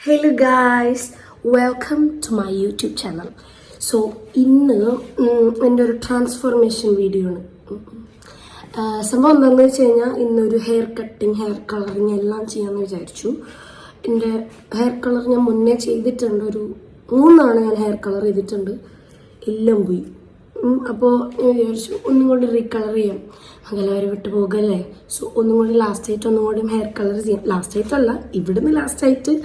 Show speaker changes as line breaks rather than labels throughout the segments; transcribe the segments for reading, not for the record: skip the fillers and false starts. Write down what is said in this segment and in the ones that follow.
Hello guys, welcome to my YouTube channel. So ഇന്ന് എൻ്റെ ഒരു ട്രാൻസ്ഫോർമേഷൻ വീഡിയോ ആണ്. സംഭവം എന്താണെന്ന് വെച്ച് കഴിഞ്ഞാൽ ഇന്നൊരു ഹെയർ കട്ടിങ്, ഹെയർ കളറിങ് എല്ലാം ചെയ്യാമെന്ന് വിചാരിച്ചു. എൻ്റെ ഹെയർ കളർ ഞാൻ മുന്നേ ചെയ്തിട്ടുണ്ട്, ഒരു 3 തവണ ഞാൻ ഹെയർ കളർ ചെയ്തിട്ടുണ്ട്, എല്ലാം പോയി. അപ്പോൾ ഞാൻ വിചാരിച്ചു ഒന്നും കൂടി റീകളർ ചെയ്യാം, അകലവരെ വിട്ട് പോകല്ലേ. സോ ഒന്നും കൂടി ലാസ്റ്റായിട്ട് ഒന്നും കൂടി ഹെയർ കളർ ചെയ്യാം. ലാസ്റ്റായിട്ടല്ല, ഇവിടുന്ന് ലാസ്റ്റായിട്ട്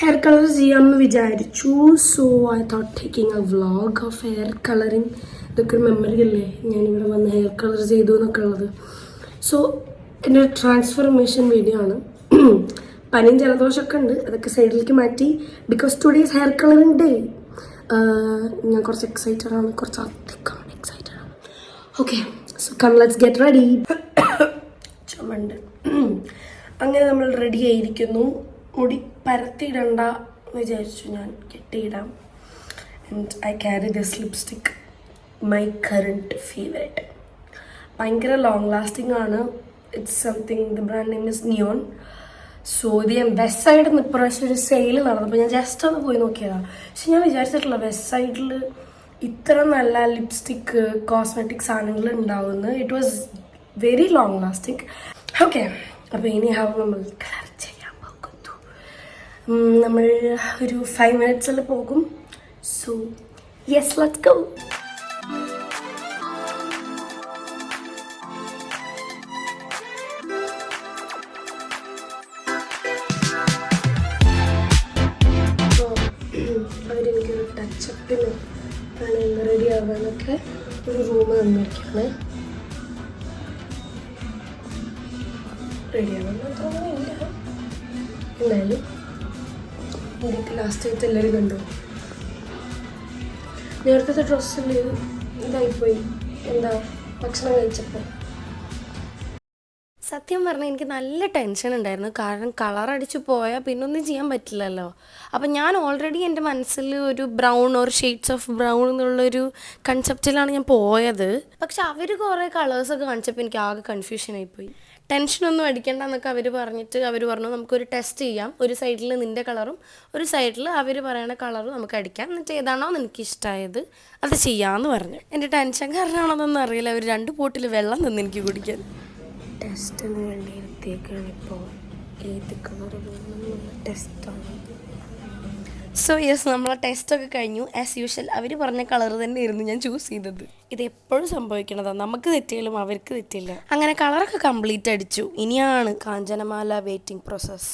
ഹെയർ കളർ ചെയ്യാമെന്ന് വിചാരിച്ചു. So I thought taking A vlog of hair colouring. ഇതൊക്കെ ഒരു മെമ്മറി അല്ലേ, ഞാനിവിടെ വന്ന് ഹെയർ കളർ ചെയ്തു എന്നൊക്കെ ഉള്ളത്. സോ എൻ്റെ ഒരു ട്രാൻസ്ഫോർമേഷൻ വീഡിയോ ആണ്. പനിയും ജലദോഷമൊക്കെ ഉണ്ട്, അതൊക്കെ സൈഡിലേക്ക് മാറ്റി. Because today's hair colouring day. ഞാൻ കുറച്ച് എക്സൈറ്റഡ് ആണ്, കുറച്ച് അധികം എക്സൈറ്റഡ് ആണ്. Okay, so come let's get ready. ചുമണ്ട് അങ്ങനെ നമ്മൾ റെഡി ആയിരിക്കുന്നു. മുടി പരത്തിയിടണ്ട എന്ന് വിചാരിച്ചു, ഞാൻ കെട്ടിയിടാം. And I carry this lipstick, my current favourite. ഭയങ്കര ലോങ് ലാസ്റ്റിംഗ് ആണ്. It's something, the brand name is neon. So ഇത് ഞാൻ വെസ്റ്റ് സൈഡിൽ നിന്ന് ഇപ്രാവശ്യം ഒരു സെയിൽ നടന്നപ്പോൾ ഞാൻ ജസ്റ്റ് ഒന്ന് പോയി നോക്കിയതാണ്. പക്ഷെ ഞാൻ വിചാരിച്ചിട്ടില്ല വെസ്റ്റ് സൈഡിൽ ഇത്ര നല്ല ലിപ്സ്റ്റിക്ക്, കോസ്മെറ്റിക് സാധനങ്ങൾ ഉണ്ടാവുമെന്ന്. It was very long lasting. Okay, അപ്പോൾ ഇനി നമ്മൾ കളർ ചെയ്യാൻ പോകുന്നു. നമ്മൾ ഒരു 5 minutes പോകും. So yes, let's go. അവരെനിക്കൊരു ടച്ചപ്പിന് റെഡി ആവാനൊക്കെ ഒരു റൂം തന്നിരിക്കുകയാണ്. റെഡി ആവാൻ മാത്രമൊന്നുമില്ല, എന്നാലും എനിക്ക് ലാസ്റ്റായിട്ട് എല്ലാവരും കണ്ടു. നേരത്തെ ഡ്രസ്സിൽ ഇതായിപ്പോയി, എന്താ ഭക്ഷണം കഴിച്ചപ്പോൾ. സത്യം പറഞ്ഞാൽ എനിക്ക് നല്ല ടെൻഷൻ ഉണ്ടായിരുന്നു, കാരണം കളർ അടിച്ചു പോയാൽ പിന്നെ ഒന്നും ചെയ്യാൻ പറ്റില്ലല്ലോ. അപ്പം ഞാൻ ഓൾറെഡി എൻ്റെ മനസ്സിൽ ഒരു brown or shades of brown എന്നുള്ളൊരു കൺസെപ്റ്റിലാണ് ഞാൻ പോയത്. പക്ഷെ അവർ കുറേ കളേഴ്സൊക്കെ കാണിച്ചപ്പോൾ എനിക്ക് ആകെ കൺഫ്യൂഷനായിപ്പോയി. ടെൻഷനൊന്നും അടിക്കേണ്ട എന്നൊക്കെ അവർ പറഞ്ഞു നമുക്കൊരു ടെസ്റ്റ് ചെയ്യാം. ഒരു സൈഡിൽ നിൻ്റെ കളറും ഒരു സൈഡിൽ അവർ പറയുന്ന കളറും നമുക്ക് അടിക്കാം, എന്നിട്ട് ഏതാണോ എനിക്ക് ഇഷ്ടമായത് അത് ചെയ്യാമെന്ന് പറഞ്ഞു. എൻ്റെ ടെൻഷൻ കാരണമാണോന്നൊന്നും അറിയില്ല, അവർ 2 ബോട്ടിൽ വെള്ളം തന്നു എനിക്ക് കുടിക്കാൻ. ടെസ്റ്റിന് വേണ്ടി എടുത്തേക്കാണ് ഇപ്പോൾ. ഏത് കളർ വേണമെന്നുള്ള ടെസ്റ്റാണ്. സോ യെസ്, നമ്മളെ ടെസ്റ്റൊക്കെ കഴിഞ്ഞു. ആസ് യൂഷ്വൽ അവർ പറഞ്ഞ കളർ തന്നെയായിരുന്നു ഞാൻ ചൂസ് ചെയ്തത്. ഇത് എപ്പോഴും സംഭവിക്കണതാണ്, നമുക്ക് തെറ്റിയാലും അവർക്ക് തെറ്റില്ല. അങ്ങനെ കളറൊക്കെ കംപ്ലീറ്റ് അടിച്ചു. ഇനിയാണ് കാഞ്ചനമാല വെയിറ്റിംഗ് പ്രോസസ്സ്.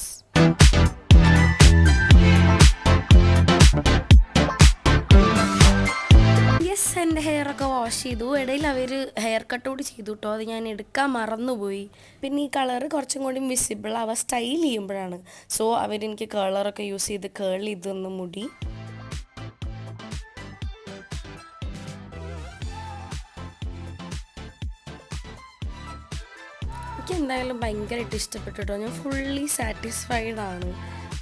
യെസ്, എൻ്റെ ഹെയറൊക്കെ വാഷ് ചെയ്തു. ഇടയിൽ അവർ ഹെയർ കട്ട് കൂടി ചെയ്തു കേട്ടോ, അത് ഞാൻ എടുക്കാൻ മറന്നുപോയി. പിന്നെ ഈ കളറ് കുറച്ചും കൂടി വിസിബിൾ ആവുക സ്റ്റൈൽ ചെയ്യുമ്പോഴാണ്. സോ അവരെനിക്ക് കളറൊക്കെ യൂസ് ചെയ്ത് കേൾ ചെയ്തൊന്ന് മുടി. എനിക്ക് എന്തായാലും ഭയങ്കരമായിട്ട് ഇഷ്ടപ്പെട്ടു കേട്ടോ. ഞാൻ ഫുള്ളി സാറ്റിസ്ഫൈഡ് ആണ്.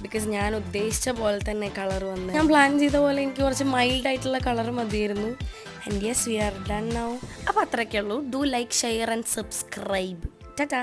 ബിക്കോസ് ഞാൻ ഉദ്ദേശിച്ച പോലെ തന്നെ കളർ വന്നു. ഞാൻ പ്ലാൻ ചെയ്ത പോലെ എനിക്ക് കുറച്ച് മൈൽഡ് ആയിട്ടുള്ള കളർ മതിയായിരുന്നു. And yes, we are done now. അപ്പോൾ അത്രയൊക്കെ ഉള്ളൂ. Do like, share and subscribe. Tata.